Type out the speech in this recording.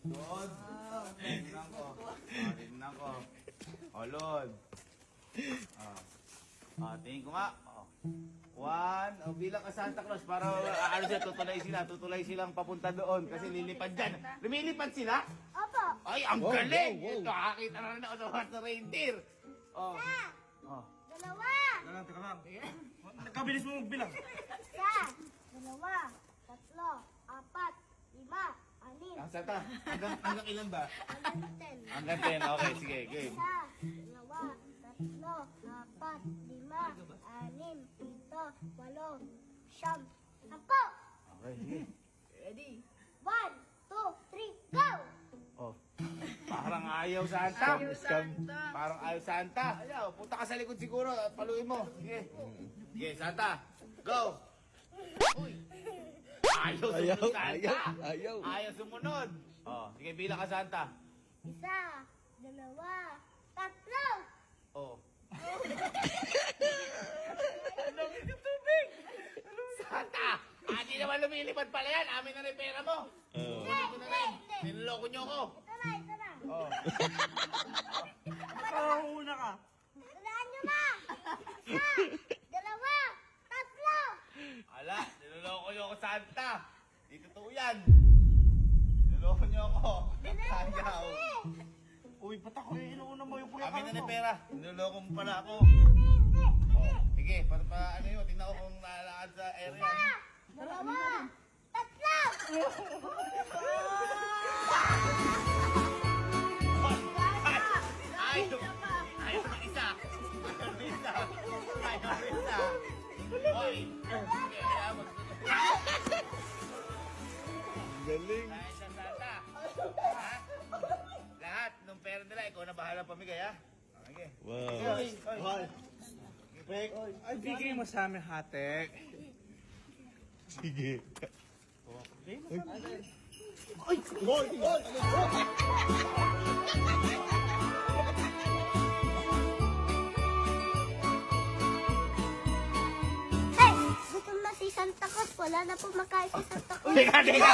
Lord. Tingnan ko. Tingnan ko. Oh, Lord. Tingin ko nga. One. Bilang ka Santa Claus para ano siya, tutulay silang papunta doon kasi lilipad dyan. Lumilipad sila? Opo. Ay, ang galing! Nakakita na rin ako sa reindeer. Dalawa. Teka lang. Kabilis mo magbilang. Isa. Dalawa. Tatlo. Apat. Lima. Anim. Santa, hanggang ilan ba? Hanggang 10. Hanggang 10. Okay, sige, game. Isa. Dalawa. Tatlo. Apat. Lima. Anim. Pito. Walo. Siyam. Sampo. Okay, sige. Ready. 1, 2, 3, go! Oh. Parang ayaw Santa. Parang ayaw Santa. Ayaw, punta ka sa likod siguro at paluin mo. Sige. Sige, Santa. Go! Uy! Ayaw sumunod Santa. Ayaw sumunod. Oh, sige, bilang ka Santa. Isa. Dalawa. Tatlo. Oh. Anong tubig? Santa! Di naman lumilipad pala yan. Amin na rin pera mo. Kunin ko na rin. Niloloko niyo ako. Ito na, ito na. Oh. Una ka. Tandaan nyo na! Isa, dalawa, tatlo! Ala, niloloko niyo ako Santa. Di totoo yan. Niloloko niyo ako. Ayaw. Uy, ba't ako inuuna mo yung pula Amin na rin pera. Niloloko mo pala ako. Hindi, hindi. Oh. Sige, ano yun. Tingnan ko kung naalakad sa area. Isa, dalawa, tatlo! Ayaw na isa. Ayaw na isa. Hoy. Sige, Galing. Kahit sa Santa. Ha? Lahat ng pera nila, ikaw na bahala pamigay, ha? Okay. Wow. Hoy. Ay, bigay mo sa amin, hate. Sige. Hey! Gutom na si Santa Claus. Wala na po makain si Santa Claus. Teka, teka.